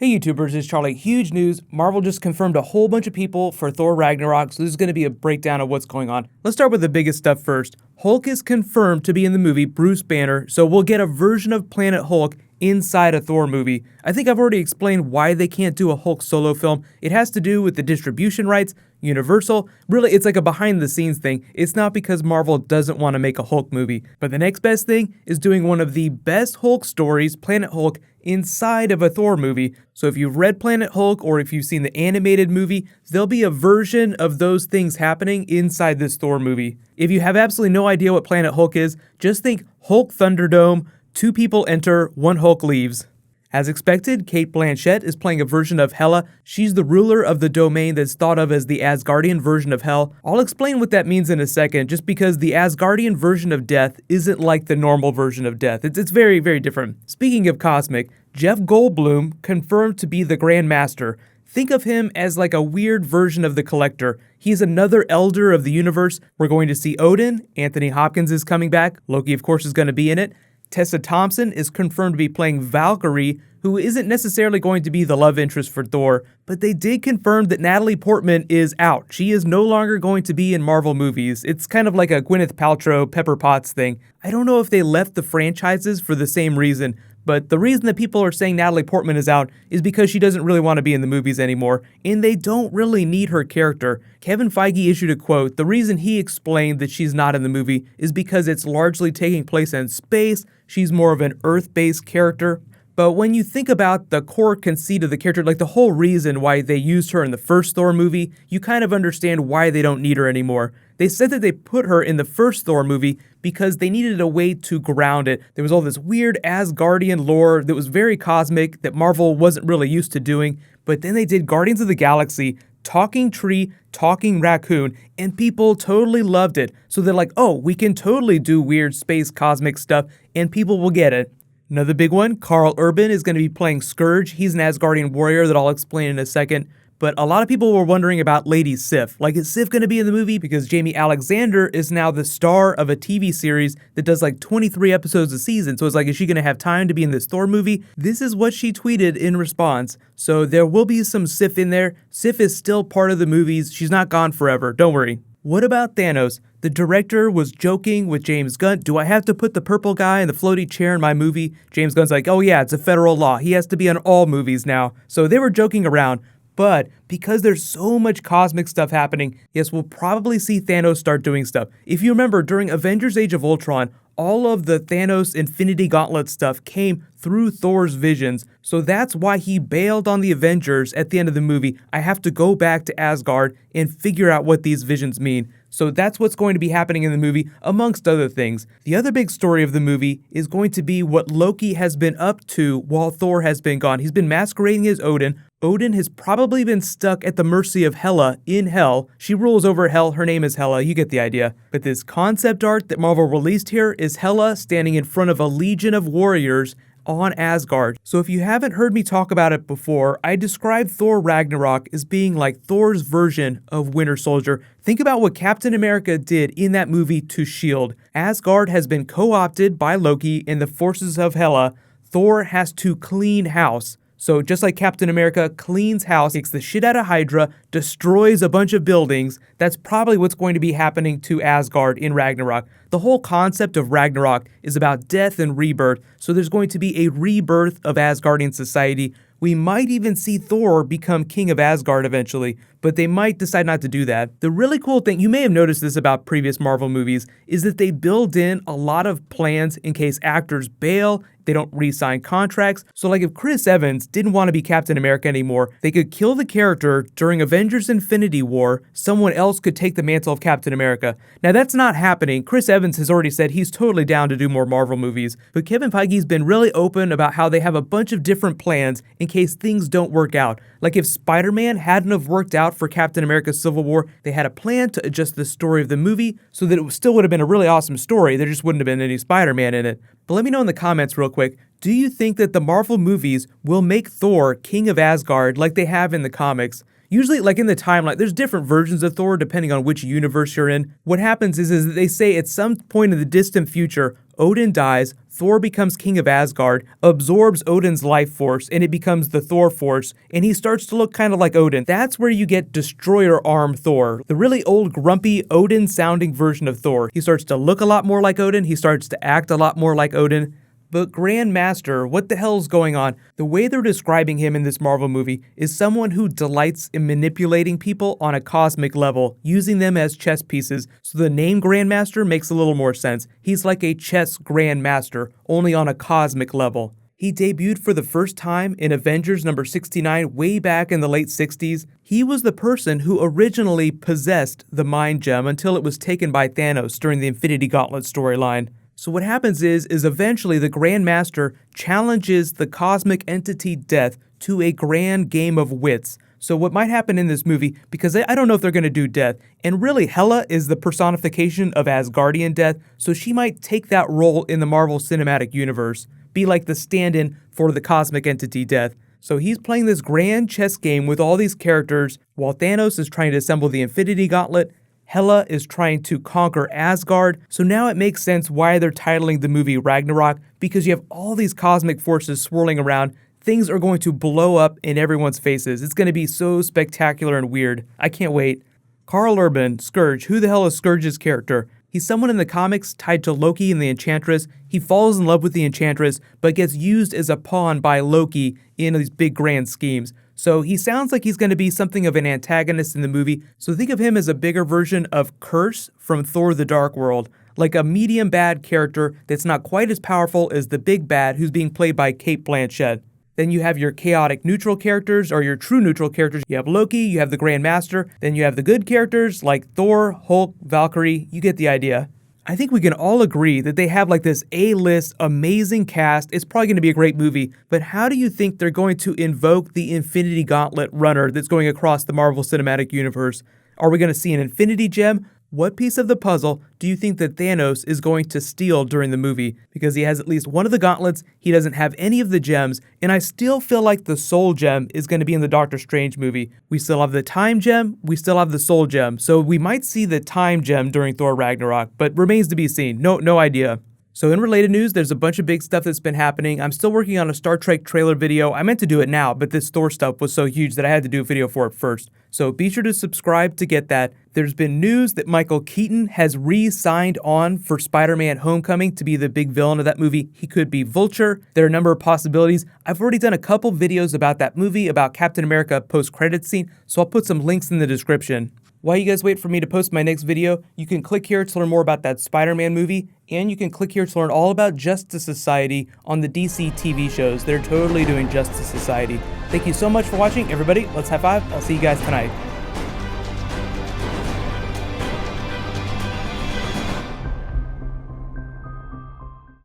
Hey YouTubers, it's Charlie. Huge news. Marvel just confirmed a whole bunch of people for Thor Ragnarok, so this is going to be a breakdown of what's going on. Let's start with the biggest stuff first. Hulk is confirmed to be in the movie Bruce Banner, so we'll get a version of Planet Hulk inside a Thor movie. I think I've already explained why they can't do a Hulk solo film. It has to do with the distribution rights, Universal. Really, it's like a behind the scenes thing. It's not because Marvel doesn't want to make a Hulk movie. But the next best thing is doing one of the best Hulk stories, Planet Hulk, inside of a Thor movie. So if you've read Planet Hulk or if you've seen the animated movie, there'll be a version of those things happening inside this Thor movie. If you have absolutely no idea what Planet Hulk is, just think Hulk Thunderdome, 2 people enter, 1 Hulk leaves. As expected, Cate Blanchett is playing a version of Hela. She's the ruler of the domain that's thought of as the Asgardian version of Hell. I'll explain what that means in a second, just because the Asgardian version of death isn't like the normal version of death. It's very, very different. Speaking of cosmic, Jeff Goldblum confirmed to be the Grand Master. Think of him as like a weird version of the Collector. He's another elder of the universe. We're going to see Odin. Anthony Hopkins is coming back. Loki, of course, is going to be in it. Tessa Thompson is confirmed to be playing Valkyrie, who isn't necessarily going to be the love interest for Thor, but they did confirm that Natalie Portman is out. She is no longer going to be in Marvel movies. It's kind of like a Gwyneth Paltrow, Pepper Potts thing. I don't know if they left the franchises for the same reason, but the reason that people are saying Natalie Portman is out is because she doesn't really want to be in the movies anymore, and they don't really need her character. Kevin Feige issued a quote. The reason he explained that she's not in the movie is because it's largely taking place in space. She's more of an Earth-based character. But when you think about the core conceit of the character, like the whole reason why they used her in the first Thor movie, you kind of understand why they don't need her anymore. They said that they put her in the first Thor movie because they needed a way to ground it. There was all this weird Asgardian lore that was very cosmic that Marvel wasn't really used to doing. But then they did Guardians of the Galaxy, talking tree, talking raccoon, and people totally loved it. So they're like, oh, we can totally do weird space cosmic stuff, and people will get it. Another big one, Karl Urban is going to be playing Scourge. He's an Asgardian warrior that I'll explain in a second. But a lot of people were wondering about Lady Sif. Like, is Sif going to be in the movie? Because Jamie Alexander is now the star of a TV series that does like 23 episodes a season. So it's like, is she going to have time to be in this Thor movie? This is what she tweeted in response. So there will be some Sif in there. Sif is still part of the movies. She's not gone forever. Don't worry. What about Thanos? The director was joking with James Gunn. Do I have to put the purple guy in the floaty chair in my movie? James Gunn's like, oh yeah, it's a federal law. He has to be in all movies now. So they were joking around. But because there's so much cosmic stuff happening, yes, we'll probably see Thanos start doing stuff. If you remember, during Avengers Age of Ultron, all of the Thanos Infinity Gauntlet stuff came through Thor's visions. So that's why he bailed on the Avengers at the end of the movie. I have to go back to Asgard and figure out what these visions mean. So that's what's going to be happening in the movie, amongst other things. The other big story of the movie is going to be what Loki has been up to while Thor has been gone. He's been masquerading as Odin. Odin has probably been stuck at the mercy of Hela in Hell. She rules over Hell. Her name is Hela. You get the idea. But this concept art that Marvel released here is Hela standing in front of a legion of warriors on Asgard. So if you haven't heard me talk about it before, I described Thor Ragnarok as being like Thor's version of Winter Soldier. Think about what Captain America did in that movie to S.H.I.E.L.D. Asgard has been co-opted by Loki and the forces of Hela. Thor has to clean house. So just like Captain America cleans house, takes the shit out of Hydra, destroys a bunch of buildings, that's probably what's going to be happening to Asgard in Ragnarok. The whole concept of Ragnarok is about death and rebirth, so there's going to be a rebirth of Asgardian society. We might even see Thor become king of Asgard eventually, but they might decide not to do that. The really cool thing, you may have noticed this about previous Marvel movies, is that they build in a lot of plans in case actors bail, they don't re-sign contracts. So like if Chris Evans didn't want to be Captain America anymore, they could kill the character during Avengers Infinity War, someone else could take the mantle of Captain America. Now that's not happening. Chris Evans has already said he's totally down to do more Marvel movies, but Kevin Feige's been really open about how they have a bunch of different plans in case things don't work out. Like if Spider-Man hadn't have worked out for Captain America Civil War, they had a plan to adjust the story of the movie so that it still would have been a really awesome story. There just wouldn't have been any Spider-Man in it. But let me know in the comments real quick, do you think that the Marvel movies will make Thor king of Asgard like they have in the comics? Usually, like in the timeline, there's different versions of Thor depending on which universe you're in. What happens is that they say at some point in the distant future, Odin dies, Thor becomes king of Asgard, absorbs Odin's life force, and it becomes the Thor force, and he starts to look kind of like Odin. That's where you get Destroyer Arm Thor, the really old, grumpy, Odin-sounding version of Thor. He starts to look a lot more like Odin, he starts to act a lot more like Odin. But Grand Master, what the hell's going on? The way they're describing him in this Marvel movie is someone who delights in manipulating people on a cosmic level, using them as chess pieces, so the name Grand Master makes a little more sense. He's like a chess Grand Master, only on a cosmic level. He debuted for the first time in Avengers number 69 way back in the late 60s. He was the person who originally possessed the Mind Gem until it was taken by Thanos during the Infinity Gauntlet storyline. So what happens is eventually the Grand Master challenges the cosmic entity Death to a grand game of wits. So what might happen in this movie, because I don't know if they're going to do Death, and really Hela is the personification of Asgardian Death, so she might take that role in the Marvel Cinematic Universe, be like the stand-in for the cosmic entity Death. So he's playing this grand chess game with all these characters, while Thanos is trying to assemble the Infinity Gauntlet. Hela is trying to conquer Asgard, so now it makes sense why they're titling the movie Ragnarok, because you have all these cosmic forces swirling around. Things are going to blow up in everyone's faces. It's going to be so spectacular and weird. I can't wait. Karl Urban, Scourge. Who the hell is Scourge's character? He's someone in the comics tied to Loki and the Enchantress. He falls in love with the Enchantress, but gets used as a pawn by Loki in these big grand schemes. So he sounds like he's going to be something of an antagonist in the movie, so think of him as a bigger version of Curse from Thor the Dark World, like a medium bad character that's not quite as powerful as the big bad who's being played by Cate Blanchett. Then you have your chaotic neutral characters, or your true neutral characters. You have Loki, you have the Grand Master, then you have the good characters like Thor, Hulk, Valkyrie. You get the idea. I think we can all agree that they have like this A-list amazing cast. It's probably going to be a great movie, but how do you think they're going to invoke the Infinity Gauntlet runner that's going across the Marvel Cinematic Universe? Are we going to see an Infinity Gem? What piece of the puzzle do you think that Thanos is going to steal during the movie? Because he has at least one of the gauntlets, he doesn't have any of the gems, and I still feel like the Soul Gem is going to be in the Doctor Strange movie. We still have the Time Gem, we still have the Soul Gem, so we might see the Time Gem during Thor Ragnarok, but remains to be seen. No idea. So in related news, there's a bunch of big stuff that's been happening. I'm still working on a Star Trek trailer video. I meant to do it now, but this Thor stuff was so huge that I had to do a video for it first. So be sure to subscribe to get that. There's been news that Michael Keaton has re-signed on for Spider-Man Homecoming to be the big villain of that movie. He could be Vulture. There are a number of possibilities. I've already done a couple videos about that movie, about Captain America post-credits scene, so I'll put some links in the description. While you guys wait for me to post my next video, you can click here to learn more about that Spider-Man movie, and you can click here to learn all about Justice Society on the DC TV shows. They're totally doing Justice Society. Thank you so much for watching, everybody. Let's high five. I'll see you guys tonight.